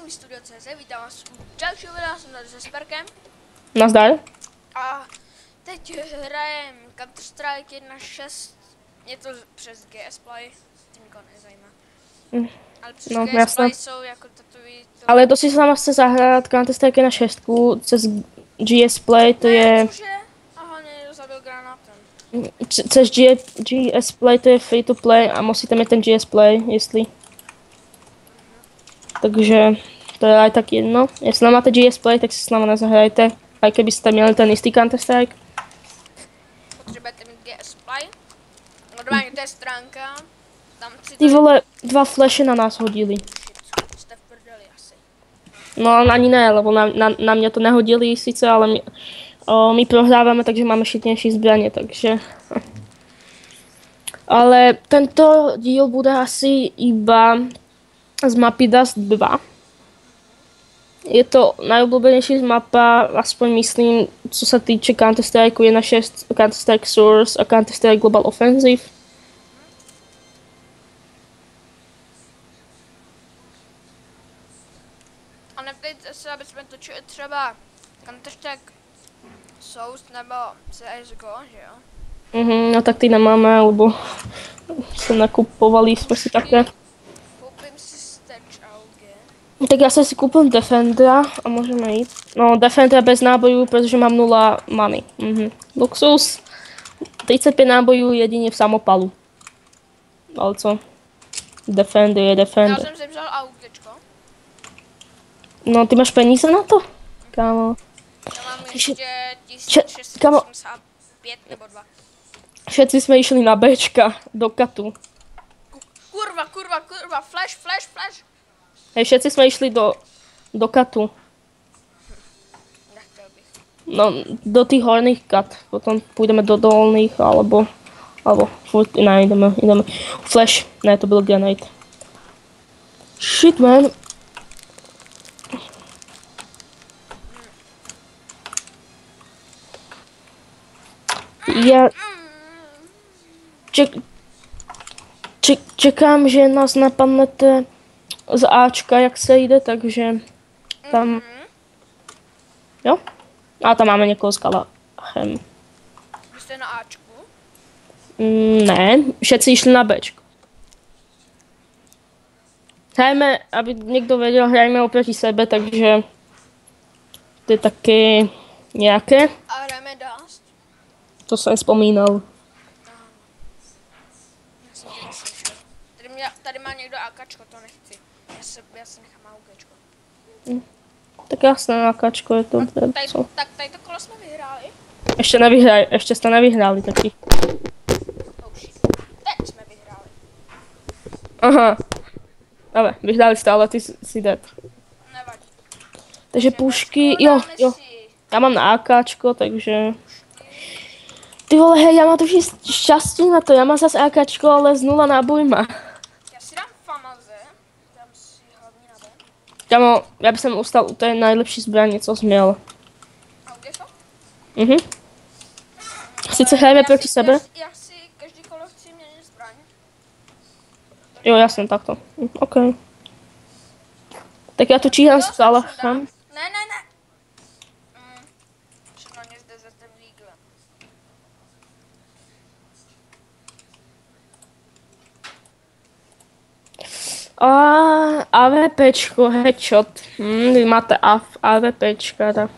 Takový Studio.cz, vítám vás u dalšího videa, jsem tady se Sperkem. Nazdar. A teď hrajem Counter-Strike 1.6, je to přes GS Play, tím nikoho nezajímá. Ale přes No, GS jasné. Play jsou jako takový... Ale to si sama chce zahrát Counter-Strike na 6 cez GS Play, to je... Cože? Aha, někdo zabil granátem. Cez GS Play to je free to play a musíte mít ten GS Play, jestli. Takže to je aj tak jedno. Jestli nemáte GS Play, tak si s náma nezahrajte. Aj keby ste měli ten istý Counter-Strike. Potřebujete mít GS Play. Normálně to je stránka. Tam si Ty vole, 2 flashy na nás hodili. jste v prdeli asi. No ani ne, lebo na mě to nehodili sice, ale my prohráváme, takže máme šitnější zbraně, takže... Ale tento díl bude asi iba z mapy Dust 2. Je to najobľúbenejší z mapa, aspoň myslím, co sa týče Counter-Strike 1.6, Counter-Strike Source a Counter-Strike Global Offensive. A neptejte se, aby jsme točili třeba Counter-Strike Source nebo CSGO, že jo? No tak ty nemáme, lebo sa nakupovali sme si také. Koupím si Stage AUG. Tak já si koupím Defendera a můžeme jít. No, Defendera bez nábojů, protože mám 0 money. Luxus. 35 nábojů jedině v samopalu. Ale co? Defender je Já Defender. jsem si vzal AUGčko. No, ty máš peníze na to? Kámo. Já mám Ještě- ještě kámo. 1685 nebo 2. Všetci jsme išli na Bčka, do katu. Kurva, flash. Hej, všetci jsme išli do katu. Nechtěl bych. No, do tých horných kat. Potom půjdeme do dolných, alebo furt, ne, jdeme. Flash, ne, to byl grenade. Shit, man. Já čekám, že nás napadnete z Ačka, jak se jde, takže tam, jo? A tam máme někoho s kalachem. Vy jste na Ačku? Ne, všetci išli na Bčko. Hrajeme, aby někdo věděl, hrajeme oproti sebe, takže to je taky nějaké. A hrajeme Dust? To jsem vzpomínal. Já jsem tě neslyšel. Tady má někdo AKčko, to nechci. Já si nechám AUGčko. Tak jasné, AKčko je to. Co? Tak tady to kolo jsme vyhráli. Ještě jste nevyhráli taky. Oh shit. Teď jsme vyhráli. Aha. Ale vyhráli jste, ale ty si dead. Nevadí. Takže pušky, jo. Já mám na AKčko, takže... Ty vole, hej, já mám trošku šťastí na to, já mám zase AKčko, ale s 0 nábojma. Já si dám Famaze. Dám si hlavní na B. Kámo, já bych sem ustal u té nejlepší zbraně, co jsi měl. AUGčko? Sice hrajeme proti sebe? Já si každý kolo chci měnit zbraň. Jo, jasně, takto. OK. Tak já tu číhám s Alachem. Ne. Všechno mě zde za ten výglem. AVPčko, headshot. Vy máte AVPčka, tak.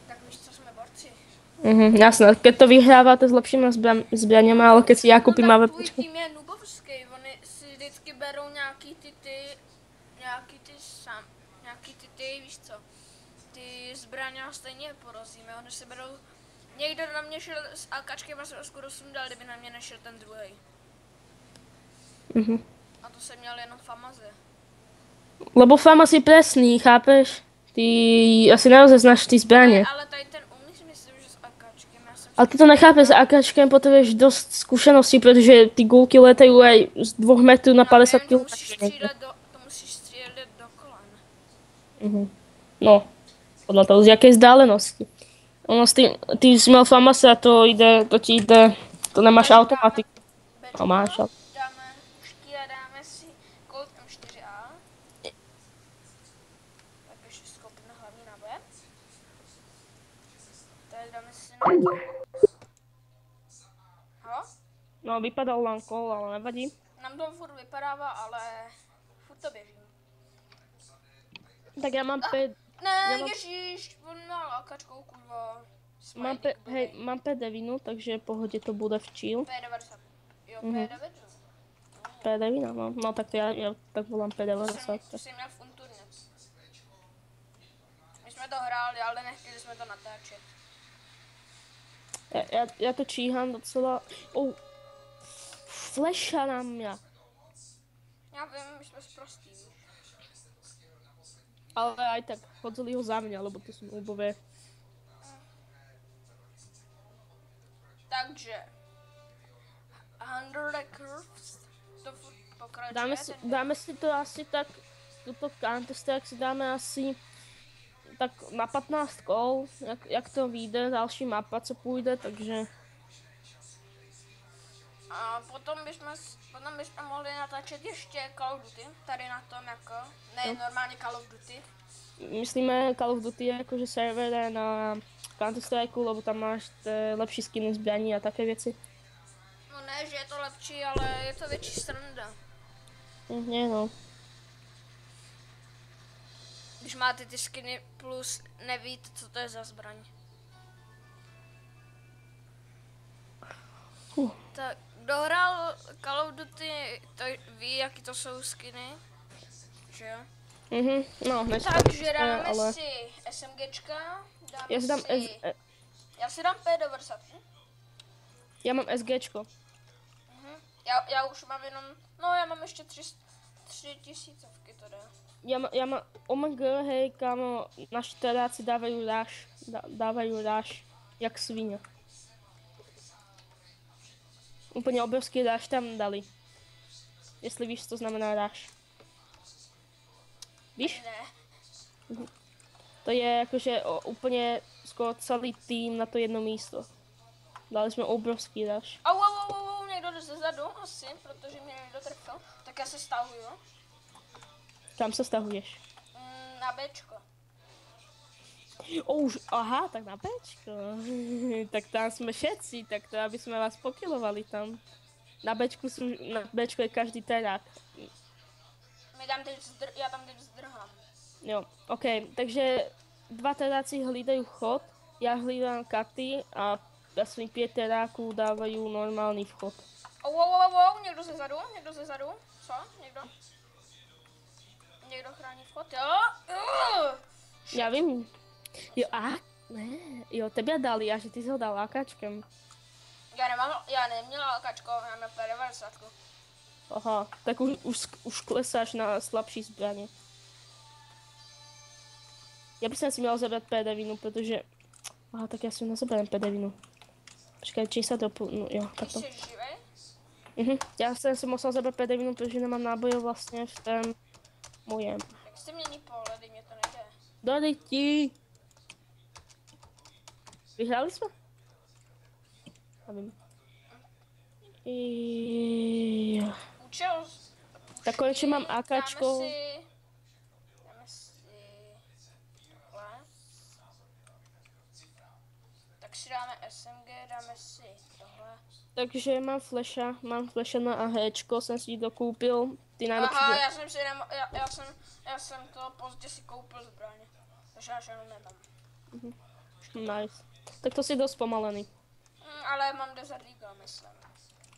Tak víš, co jsme borci. Jasné, keď to vyhráváte s lepšími zbraněmi, ale keď si já koupím Tvůj AVPčko. tým je nubovský, oni si vždycky berou nějaký ty, víš co, ty zbraně a stejně je porozíme, oni si berou, někdo na mě šel s AKčkem a se skoro sundal, kdyby na mě nešel ten druhý. A to jsem měl jenom Famaze. Lebo Famas je presný, chápeš? Ty asi nerozeznáš ty zbraně. Ale tady ten umí myslím, že s AKčkem, já jsem... Ale ty to nechápeš, s AKčkem potřebuješ dost zkušeností, protože ty gulky letají aj z 2 metrů na 50 to km. musíš střílet do kolen. No, podle toho z jaké vzdálenosti. Ono ty jsi měl Famasa, to ti jde, to nemáš automatiku. No máš, ale... Dáme pušky a dáme si Colt M4A. na to. Halo? No, vypadal len kol, ale nevadí. Nám to furt vypadává, ale furt to běží. Tak já mám pět... Ne, já mám- ježíš, on má lákačkou, kurva. Mám, hej, mám P9, takže v pohodě to bude v chill. P90. Jo, P9. P9, no. No tak to já tak volám P90. To jsem měl v Unturně. My jsme to hráli, ale nechtěli jsme to natáčet. Já to číhám docela... Flasha na mě. Já vím, my jsme sprostí. Ale aj tak chodili ho za mňa, lebo to sú úbové. Takže. Under the curves. To furt pokračuje. Dáme si to asi tak, tuto Counter-Strike si dáme asi tak na 15 kol, jak to vyjde, další mapa, co půjde, takže... A potom bychom mohli natáčet ještě Call of Duty, tady na tom jako, ne normálně Call of Duty. Myslíme Call of Duty jakože server na Counter-Strike, lebo tam máš lepší skiny zbraní a také věci. No ne, že je to lepší, ale je to větší sranda. Nie no. Když máte ty skiny plus nevíte, co to je za zbraň. Tak dohrál Call of Duty, to ví, jaký to jsou skiny, že jo? No, Takže dáme si SMGčka, já si dám P90. Já mám SGčko. Já už mám jenom, no já mám ještě 3000 to jde. Já mám, OMG, hej, kámo, naši teráci dávají ráž, jak svině. Úplně obrovský ráž tam dali. Jestli víš, co znamená ráž. Víš? Ne. To je jakože úplně skoro celý tým na to jedno místo. Dali jsme obrovský ráž. Au, někdo jde zezadu asi, protože mě někdo trfil. Tak já se stahuju. Kam se stahuješ? Na Bčko. Už, aha, tak na Bčko. Tak tam jsme všetci, tak to aby jsme vás pokilovali tam. Na Bčku je každý terák. Já tam teď zdrhám. Jo, ok, takže dva teráci hlídají chod, já hlídám karty a asi 5 teráků dávají normální vchod. Někdo ze zadu, co? Někdo chrání vchod, jo? Já vím. Jo, ne, jo, tebe dali, a že ty jsi ho dal lákačkem. Já neměla lákačko, já měl P90. Aha, tak už klesáš na slabší zbraně. Já bych si měl zabrat P9, protože... Aha, tak já si nezaberám P9. Počkej, či se to... No jo, tak to. Jsi živej? Já jsem si musel zabrat P9, protože nemám náboje vlastně v tom mojem. Jak se mění pohledy, mě to nejde. Dali ti! Vyhráli jsme? Nevím. Účel. Tak konečně mám AKčko. Dáme si tohle. Tak si dáme SMG, dáme si tohle. Takže mám flasha na AHčko, jsem si to koupil. Ty najlepší. Aha, já jsem to pozdě si koupil zbraně. Takže já jenom nemám. Nice. Tak to si dost pomalený. Ale mám Desert Eagle, myslím.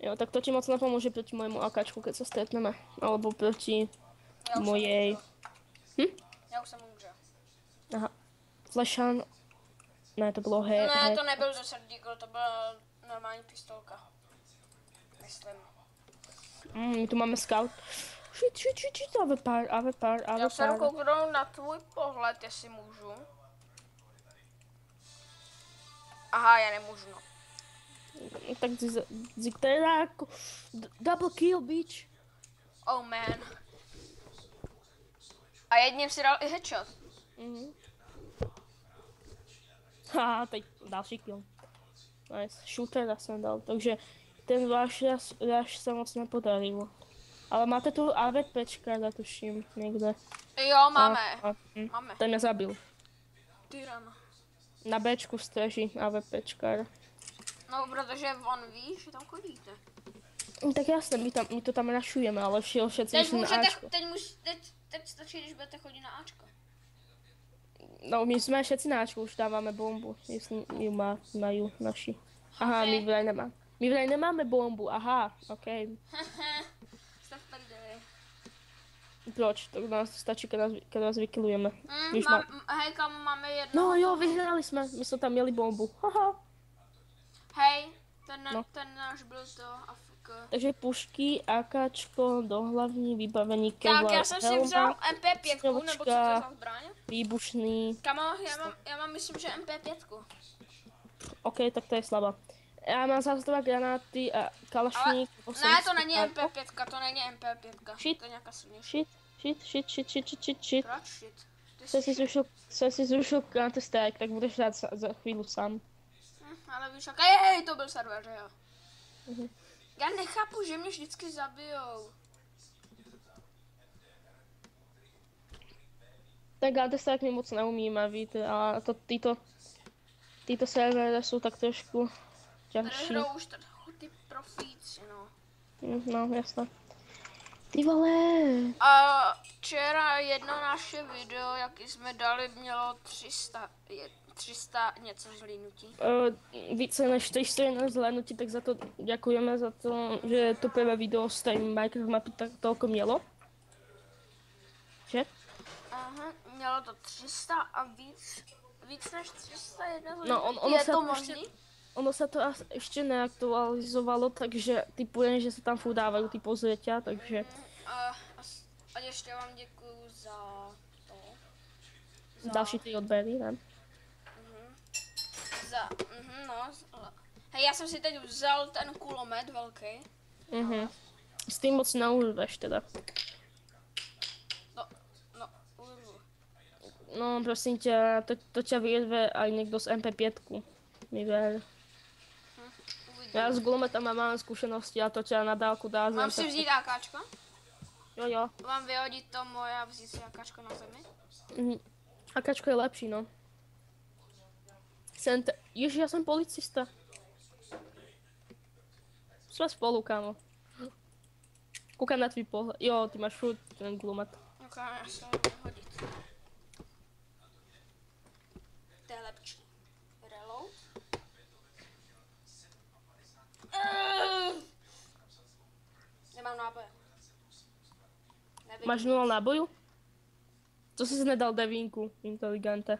Jo, tak to ti moc nepomůže proti mojemu AKčku, keď se stretneme. Alebo proti mojej. Já už jsem umřel. Aha. Flashan. Ne, to bylo Ne, to nebyl Desert Eagle, to byla normální pistolka. Myslím. My tu máme scout. Shit, AVPR. Já se jdu kouknout na tvůj pohled, jestli můžu. Aha, já nemůžu, no. Tak zikteráku. Double kill, bitch. Oh man. A jedním si dal i headshot. Haha, teď další kill. Nice, shootera jsem dal, takže ten váš rush se moc nepodarilo. Ale máte tu AVPčka, zatuším, někde. Jo, máme. Ten mě zabil. Tyran. Na Bčku střeží AVPčkar. No, protože on ví, že tam chodíte. Tak jasně, my to tam rašujeme, ale všetci Teď šli na můžete, Ačko. teď stačí, když budete chodit na Ačko. No, my jsme všetci na Ačku, už dáváme bombu, jestli ju mají naši. Aha, Okay. my vraj nemáme bombu, aha, ok. Jste v prdeli. Proč? To nás stačí, keď vás vykilujeme. Hej, kam máme jedno. No jo, vyhrali jsme, my jsme tam měli bombu, haha. Hej, No. ten náš byl to AFK. Takže pušky, AKčko, do hlavní vybavení, Tak, Kevlar, já jsem si vzal MP5, nebo co to je za zbraň? výbušný. Kamo, já mám myslím, že MP5. OK, tak to je slabá. Já mám zase dva granáty a kalašník. Ne, to není MP5, to není MP5. Shit. To je nějaká silnější. Shit. Proč shit? Jsem si zrušil Counter Strike, tak budeš rád za chvíli sám. Ale víš, jak jej, to byl server, že jo? Já nechápu, že mě vždycky zabijou. Tak Counter Strike my moc neumíme, víte, a to tyto servery jsou tak trošku těžší. Hrou už trochu ty profíci, no. No, jasné. Ty vole. A včera jedno naše video, jaký jsme dali, mělo 300 něco zhlídnutí. Více než 400 zhlédnutí, tak za to děkujeme za to, že to prvé video z té Minecraft mapy tak tolko mělo. Že? Aha, mělo to 300 a víc než 301 No, ono se to ještě neaktualizovalo, takže typujem, že se tam furt dávají ty pozvěťa, takže... A ještě vám děkuju za to. Další ty odběry, ne? Hej, já jsem si teď vzal ten kulomet velký. S tím moc neurveš teda. No, urvu. No, prosím tě, to tě vyjede aj někdo z MP5. Mi ver. Já s gulometama mám zkušenosti a to tě na dálku dá zem. Mám si vzít AKčko? Jo. Mám vyhodit to moje a vzít si AKčko na zemi? AKčko je lepší, no. Ježi, já jsem policista. Jsme spolu, kámo. Koukám na tvý pohled. Jo, ty máš furt ten gulomet. Ok, já se hodit. To je lepší. Reload. Nemám náboje. Máš 0 nábojů? Co jsi nedal devínku, inteligente?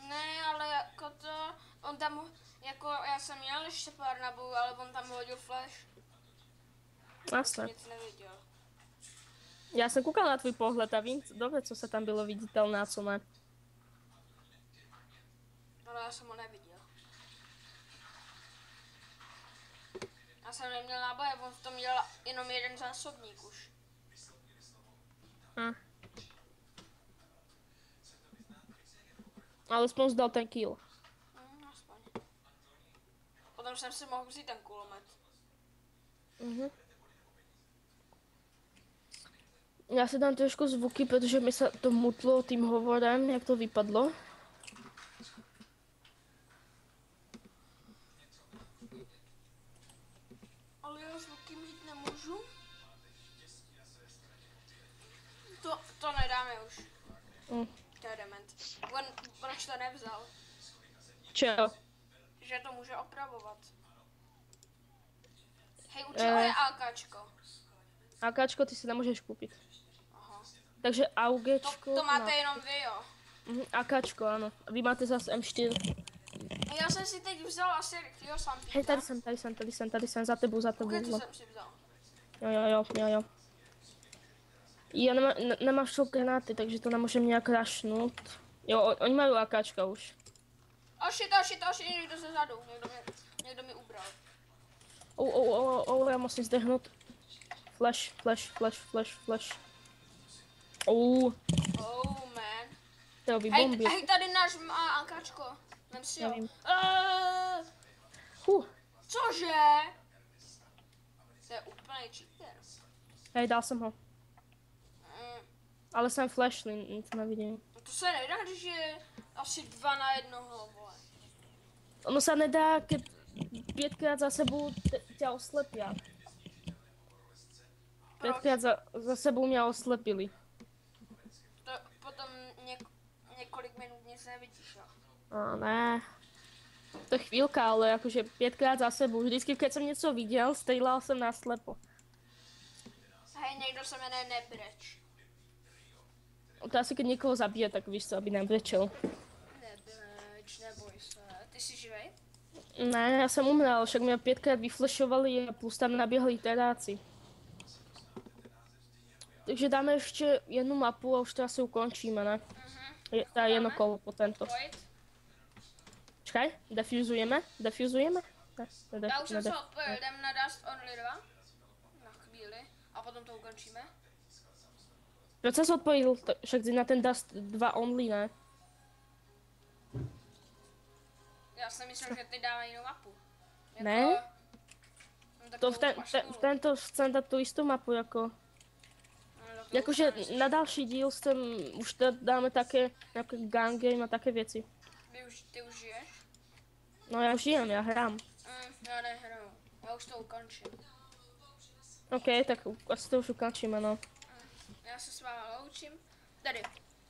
Ne, ale jako to, on tam, jako já jsem měl ještě pár nábojů, ale on tam hodil flash. Jasné. Nic neviděl. Já jsem koukal na tvůj pohled a vím dobře, co se tam bylo viditelné a co ne. Ale já jsem ho neviděl. Já jsem neměl náboje, on v tom měl jenom jeden zásobník už. Ale aspoň zdal ten kill. Aspoň. Potom jsem si mohl vzít ten kulomet. Já si dám trošku zvuky, protože mi se to mutlo tím hovorem, jak to vypadlo. Ale já zvuky mít nemůžu. To nedáme už. To je dement. Proč to nevzal? Čeho? Že to může opravovat. Hej, u čeho je AKčko? AKčko ty si nemůžeš koupit. Aha. Takže AUGčko... To máte jenom vy, jo? AKčko, ano. A vy máte zase M4. Já jsem si teď vzal asi rychlýho sampíka. Hej, tady jsem, za tebou. Kolik jsem si vzal? Jo. Já nemám však granáty, takže to nemůžem nějak rašnout. Jo, oni mají AKčka už. Shit, někdo se zadu, někdo mi ubral. Já musím zdehnout. Flash. Oh Man. To vybombil. Hej, tady náš má AKčko. Vem si ho. Cože? To je úplný cheater. Hej, dal jsem ho. Ale jsem flashly, nic nevidím. To se nedá, když je Asi 2 na 1, vole. Ono sa nedá, keď 5-krát za sebou ťa oslepia. 5-krát za sebou mě oslepili. To potom několik minut nic nevidíš, jo? Ne. To je chvíľka, ale akože 5-krát za sebou. Vždycky, keď som něco viděl, strýlal jsem naslepo. Hej, někdo se jmenuje Nebreč. To asi keď někoho zabije, tak víš co, aby nebrečel. Nebreč, neboj se. Ty jsi živej? Ne, já jsem umrel, však mě 5-krát vyflešovali a plus tam naběhli teráci. Takže dáme ještě jednu mapu a už to asi ukončíme, ne? Tá jedno kolo po tento. Pojď. Čekaj, defuzujeme? Ne, Já už jsem se odpojil, jdem na Dust Only 2. Na chvíli. A potom to ukončíme. Proč ses odpojil? Však na ten Dust 2 only, ne? Já jsem myslel, že ty dávají jinou mapu. Jako, Ne? No, To v tento chcem dát tu istou mapu, jako... Jakože na další díl už dáme také nějaké gun game a také věci. Ty už žiješ? No já žijem, já hrám. Já nehraju. Já už to ukončím. OK, tak asi to už ukončíme, no. Já se s váma loučím. Tady,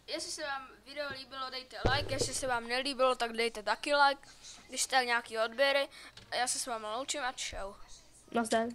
jestli se vám video líbilo, dejte like, jestli se vám nelíbilo, tak dejte taky like, když jste nějaký odběry. A já se s váma loučím a čau. Nazdar.